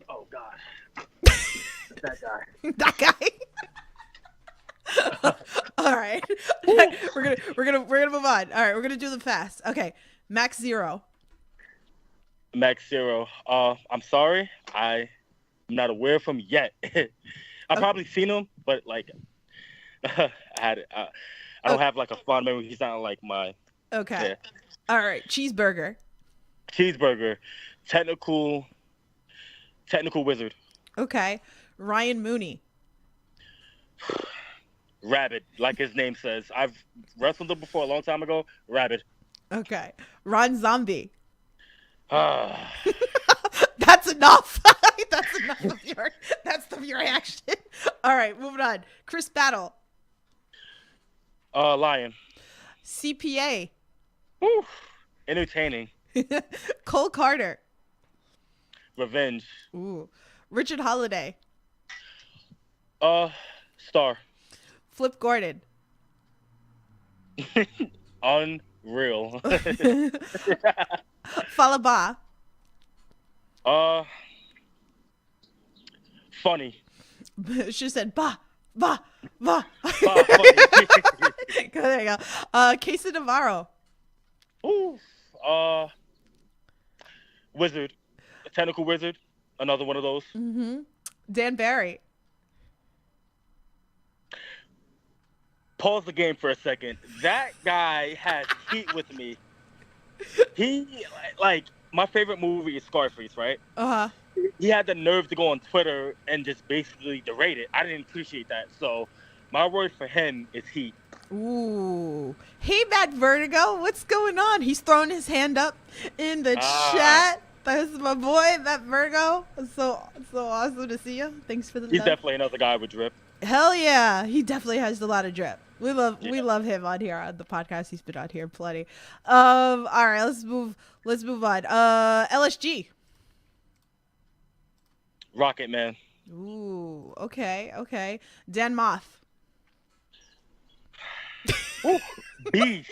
Oh God. That guy.
That guy. All right. we're gonna move on. All right, we're gonna do them fast. Okay. Max Zero.
Max Zero. I'm sorry. I'm not aware of him yet. I've probably seen him, but like, I don't have like a fond memory. He's not like my.
Okay.
Yeah.
All right. Cheeseburger.
Cheeseburger. Technical wizard.
Okay. Ryan Mooney.
Rabbit, like his name says. I've wrestled him before a long time ago. Rabbit.
Okay. Ron Zombie.
Ah.
That's enough. That's enough of your. That's the reaction. All right, moving on. Chris Battle.
Lion.
CPA.
Woo. Entertaining.
Cole Carter.
Revenge.
Ooh. Richard Holiday.
Star.
Flip Gordon.
Unreal.
Falaba.
Funny.
She said ba.
Funny.
There you go. Casey Navarro.
Ooh. Wizard. A technical wizard. Another one of those.
Dan Barry.
Pause the game for a second. That guy has heat with me. He, like, my favorite movie is Scarface, right?
Uh-huh.
He had the nerve to go on Twitter and just basically derate it. I didn't appreciate that. So my word for him is heat.
Ooh. Hey, Matt Vertigo. What's going on? He's throwing his hand up in the chat. That's my boy, Matt Vertigo. So awesome to see you. Thanks for the
He's
love.
definitely another guy with drip.
Hell yeah. He definitely has a lot of drip. We love him on here on the podcast. He's been on here plenty. All right, let's move on. LSG.
Rocket Man.
Ooh, okay. Dan Moth.
Ooh, beast.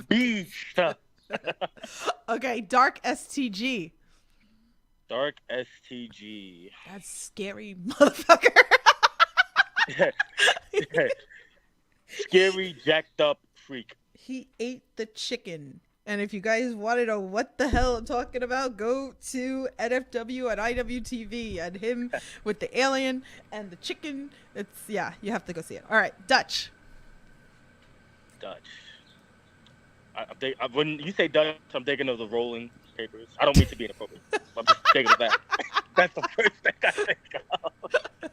Beast.
Okay, Dark STG.
Dark STG.
That's scary, motherfucker.
Scary, jacked up freak.
He ate the chicken. And if you guys want to know what the hell I'm talking about, go to NFW and IWTV and him with the alien and the chicken. You have to go see it. All right, Dutch.
When you say Dutch, I'm thinking of the rolling papers. I don't mean to be inappropriate. I'm just thinking of that. That's the first thing I think of.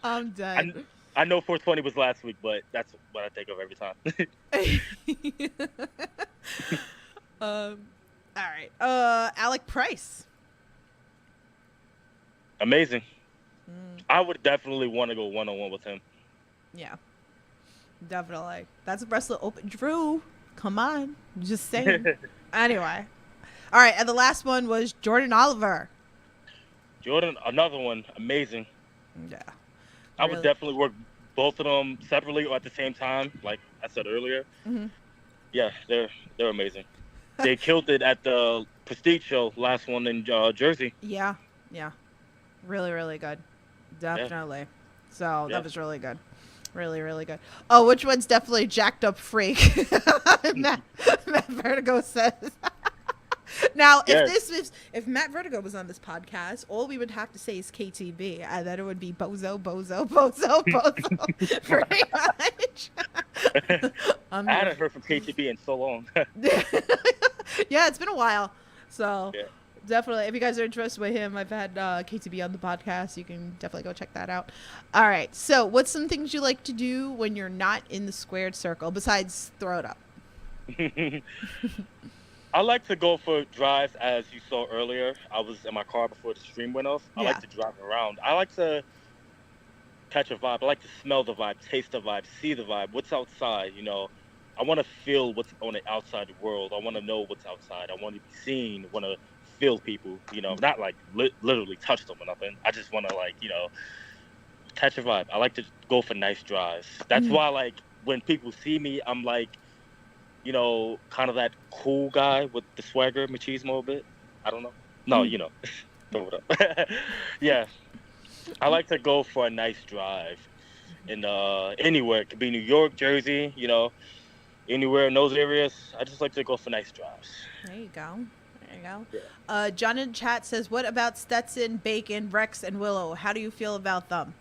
I'm done.
I know 420 was last week, but that's what I think of every time.
All right. Alec Price.
Amazing. I would definitely want to go one-on-one with him.
Yeah. Definitely. That's a wrestler open. Drew, come on. Just saying. Anyway. All right. And the last one was Jordan Oliver.
Jordan, another one. Amazing.
Yeah.
I would definitely work both of them separately or at the same time, like I said earlier.
Mm-hmm.
Yeah, they're amazing. They killed it at the Prestige show, last one in Jersey.
Yeah. Really, really good. Definitely. Yeah. So that was really good. Really, really good. Oh, which one's definitely jacked up freak? Matt Vertigo says. Now, if Matt Vertigo was on this podcast, all we would have to say is KTB, and then it would be bozo. Pretty much.
I hadn't heard from KTB in so long.
Yeah, it's been a while. So definitely, if you guys are interested with him, I've had KTB on the podcast. You can definitely go check that out. All right. So what's some things you like to do when you're not in the squared circle besides throw it up?
I like to go for drives, as you saw earlier. I was in my car before the stream went off. I like
Yeah.
to drive around. I like to catch a vibe. I like to smell the vibe, taste the vibe, see the vibe. What's outside? I want to feel what's on the outside world. I want to know what's outside. I want to be seen. Want to feel people. Not like literally touch them or nothing. I just want to like catch a vibe. I like to go for nice drives. That's why like when people see me, I'm like kind of that cool guy with the swagger, machismo a bit. I don't know. No, throw it up. Yeah, I like to go for a nice drive, and anywhere. It could be New York, Jersey, anywhere in those areas. I just like to go for nice drives.
There you go. There you go.
Yeah.
John in chat says, "What about Stetson, Bacon, Rex, and Willow? How do you feel about them?"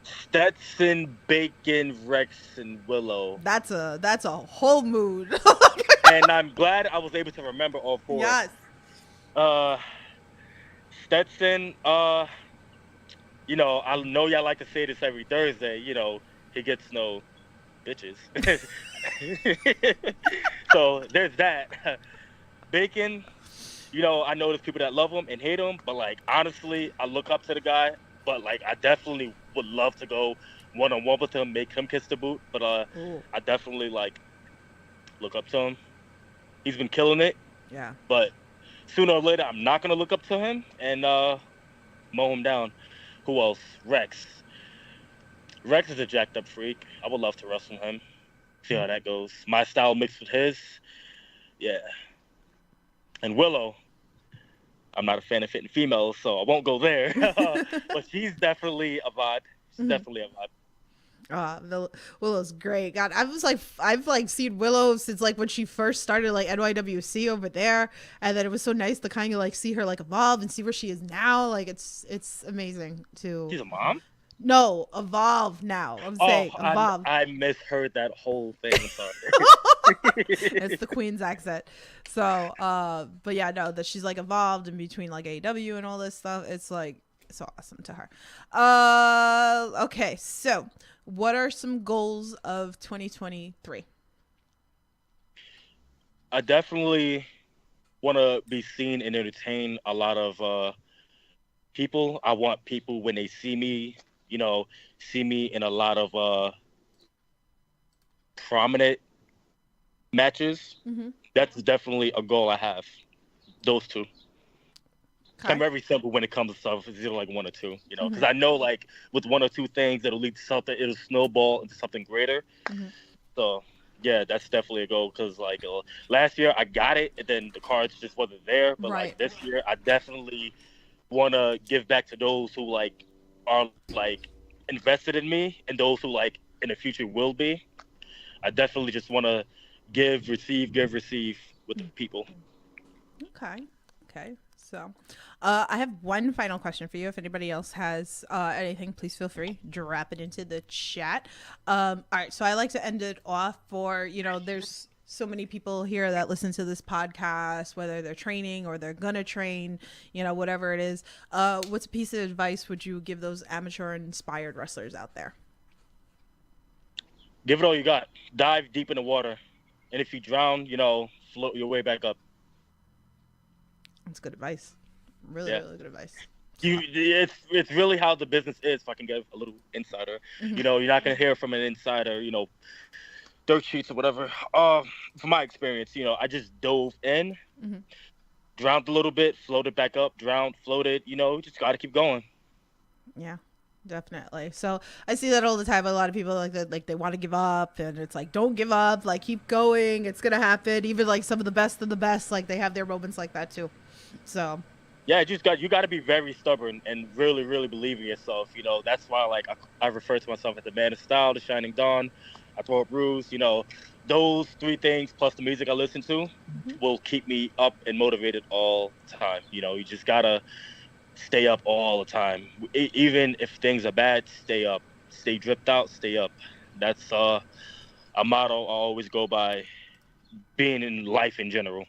Stetson, Bacon, Rex, and Willow.
That's a whole mood.
And I'm glad I was able to remember all four.
Yes.
Stetson, I know y'all like to say this every Thursday, he gets no bitches. So there's that. Bacon, I know there's people that love him and hate him, but like honestly, I look up to the guy, but like I definitely would love to go one-on-one with him, make him kiss the boot, but I definitely like look up to him. He's been killing it.
Yeah.
But sooner or later, I'm not gonna look up to him and mow him down. Who else? Rex. Rex is a jacked up freak. I would love to wrestle him. See how that goes. My style mixed with his. Yeah. And Willow. I'm not a fan of fitting females, so I won't go there. But she's definitely a vibe. She's definitely a vibe.
Willow's great. God, I've like seen Willow since like when she first started like NYWC over there, and then it was so nice to kind of like see her like evolve and see where she is now. Like it's amazing to.
She's a mom?
No, evolve now. I'm saying evolve.
I misheard that whole thing. I'm sorry.
It's the Queen's accent. So, but yeah, no, that she's like evolved in between like AEW and all this stuff. It's like so awesome to her. Okay, so what are some goals of 2023?
I definitely want to be seen and entertain a lot of people. I want people when they see me, see me in a lot of prominent matches. That's definitely a goal I have. Those two. I'm very simple when it comes to stuff. It's either like one or two, because I know like with one or two things it'll lead to something. It'll snowball into something greater. So yeah, that's definitely a goal. Because like last year I got it, and then the cards just wasn't there. But like this year, I definitely want to give back to those who like are like invested in me, and those who like in the future will be. I definitely just want to give, receive with the people.
Okay. So, I have one final question for you. If anybody else has anything, please feel free, drop it into the chat. All right. So I like to end it off for, there's so many people here that listen to this podcast, whether they're training or they're going to train, whatever it is. What's a piece of advice would you give those amateur inspired wrestlers out there?
Give it all you got. Dive deep in the water. And if you drown, float your way back up.
That's good advice. Really good advice.
It's really how the business is. If I can give a little insider, you're not gonna hear from an insider, dirt sheets or whatever. From my experience, I just dove in, drowned a little bit, floated back up, drowned, floated. Just gotta keep going.
Yeah. Definitely. So I see that all the time. A lot of people like that, like they want to give up, and it's like, don't give up, like keep going. It's gonna happen. Even like some of the best of the best, like they have their moments like that too. So
yeah, you got to be very stubborn and really, really believe in yourself. That's why like I refer to myself as the man of style, the shining dawn. I throw up rules. Those three things plus the music I listen to will keep me up and motivated all the time. You just gotta stay up all the time. Even if things are bad, stay up. Stay dripped out, stay up. That's a motto I always go by, being in life in general.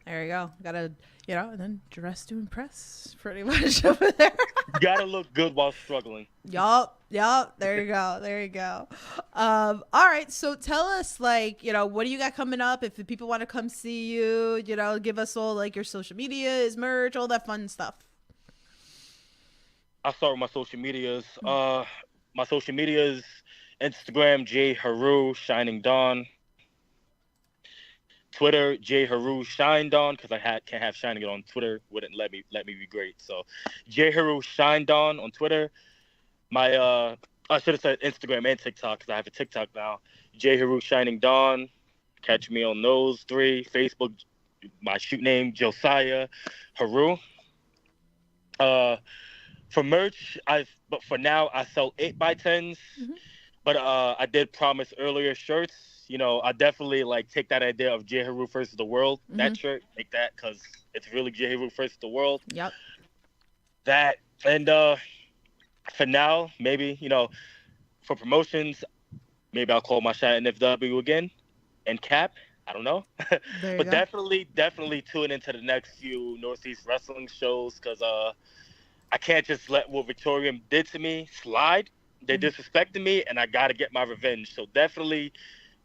There you go. Gotta, and then dress to impress, pretty much over there.
You gotta look good while struggling.
Yup. There you go. All right. So tell us, like, what do you got coming up? If the people want to come see you, give us all like your social medias, merch, all that fun stuff.
I'll start with my social medias. My social medias, Instagram, JHeru, Shining Dawn. Twitter, JHeru Shine Dawn, because can't have Shining It on Twitter. Wouldn't let me be great. So JHeru Shine Dawn on Twitter. My I should have said Instagram and TikTok because I have a TikTok now. JHeru Shining Dawn. Catch me on those three. Facebook, my shoot name Josiah Heru. For merch, but for now I sell 8x10s.
Mm-hmm.
But I did promise earlier shirts. I definitely like take that idea of JHeru versus the world.
Mm-hmm.
That shirt, take that because it's really JHeru versus the world.
Yep.
That and for now, maybe for promotions, maybe I'll call my shot NFW again and cap. I don't know,
There you
but
go.
definitely tune into the next few Northeast wrestling shows because I can't just let what Victorium did to me slide. They disrespected me, and I got to get my revenge. So definitely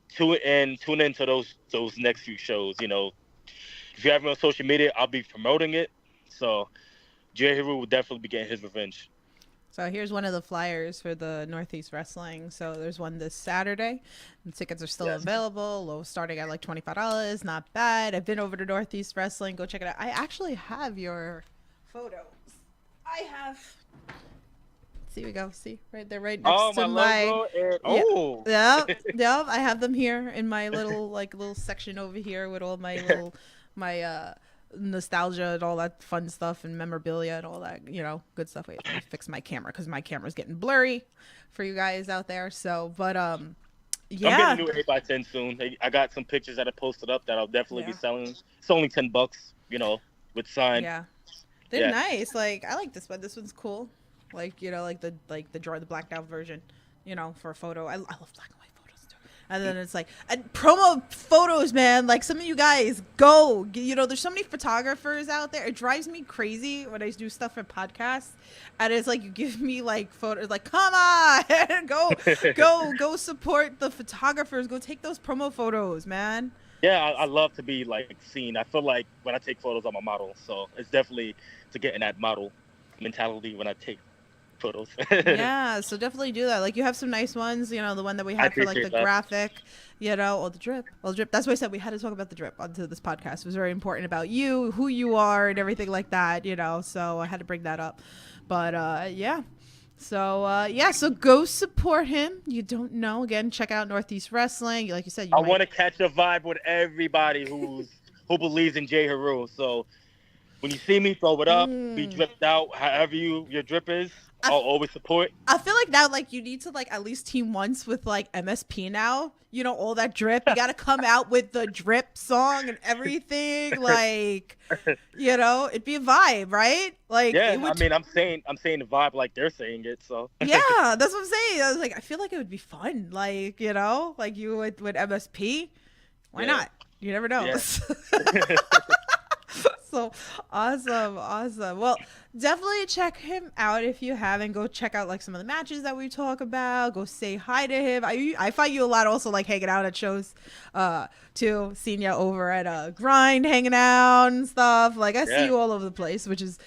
tune into those next few shows. If you have me on social media, I'll be promoting it. So JHeru will definitely be getting his revenge.
So here's one of the flyers for the Northeast Wrestling. So there's one this Saturday. The tickets are still available. Low starting at like $25. Not bad. I've been over to Northeast Wrestling. Go check it out. I actually have your photos. I have. See, we go. See, right there, right next to
my logo.
Yeah. I have them here in my little section over here with all my my nostalgia and all that fun stuff and memorabilia and all that good stuff. Wait, let me fix my camera because my camera's getting blurry for you guys out there. So, but yeah,
I'm getting a new 8x10 soon. I got some pictures that I posted up that I'll definitely be selling. It's only $10, with sign.
Yeah, they're nice. Like I like this one. This one's cool. Like the blacked out version. For a photo. I love black and white photos too. And then it's like promo photos, man. Like some of you guys go. There's so many photographers out there. It drives me crazy when I do stuff for podcasts, and it's like you give me like photos. Like come on, go support the photographers. Go take those promo photos, man.
Yeah, I love to be like seen. I feel like when I take photos, I'm a model, so it's definitely to get in that model mentality when I take photos.
Yeah, so definitely do that. Like you have some nice ones, the one that we had for like the graphic, or the drip. Well, the drip. That's why I said we had to talk about the drip onto this podcast. It was very important about you, who you are, and everything like that. So I had to bring that up. But yeah. So so go support him. You don't know. Again, check out Northeast Wrestling. Like you said,
I want to catch a vibe with everybody who believes in JHeru. So when you see me, throw it up, be dripped out, however your drip is. I'll always support.
I feel like now, like you need to like at least team once with like MSP now. All that drip. You got to come out with the drip song and everything. Like, it'd be a vibe, right? Like,
yeah. I'm saying the vibe like they're saying it. So
yeah, that's what I'm saying. I was like, I feel like it would be fun. Like, like you with MSP. Why not? You never know. Yeah. So awesome. Well, definitely check him out if you haven't. Go check out like some of the matches that we talk about. Go say hi to him. I find you a lot also like hanging out at shows too. Seen you over at Grind hanging out and stuff. Like I see you all over the place, which is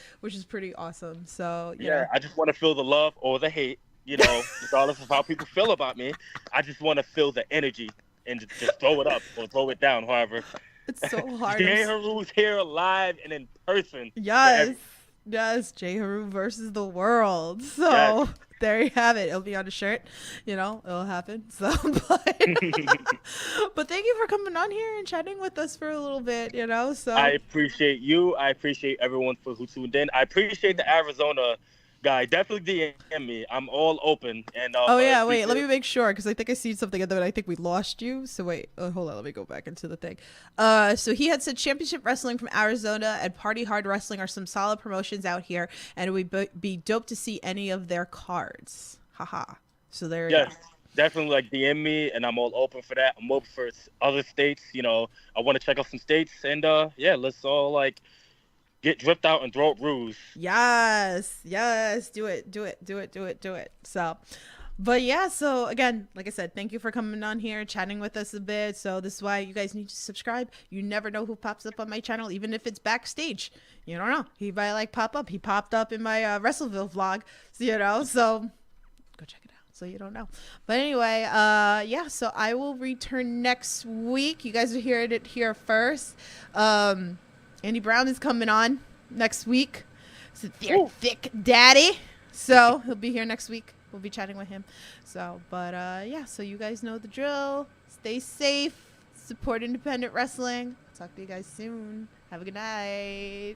pretty awesome. So yeah,
I just want to feel the love or the hate, regardless of how people feel about me. I just want to feel the energy and just throw it up or throw it down, however.
It's so hard.
JHeru's here live and in person.
Yes, JHeru versus the world. So there you have it. It'll be on a shirt. It'll happen. So, but thank you for coming on here and chatting with us for a little bit. So
I appreciate you. I appreciate everyone who tuned in. I appreciate the Arizona guy. Definitely DM me. I'm all open. And
wait, let me make sure because I think I see something and I think we lost you. So wait, hold on, let me go back into the thing. So he had said Championship Wrestling from Arizona and Party Hard Wrestling are some solid promotions out here, and it would be dope to see any of their cards. Haha. So there you go.
definitely like DM me, and I'm all open for that. I'm open for other states. You know, I want to check out some states, and yeah, let's all like get dripped out and throw up ruse.
Yes, yes, do it, do it, do it, do it, do it. So, but yeah, so again, like I said, thank you for coming on here, chatting with us a bit. So this is why you guys need to subscribe. You never know who pops up on my channel, even if it's backstage. You don't know. He might like pop up. He popped up in my Wrestleville vlog, so go check it out. So you don't know. But anyway, yeah, so I will return next week. You guys are hearing it here first. Andy Brown is coming on next week. So thick daddy. So he'll be here next week. We'll be chatting with him. So, but yeah, so you guys know the drill. Stay safe. Support independent wrestling. Talk to you guys soon. Have a good night.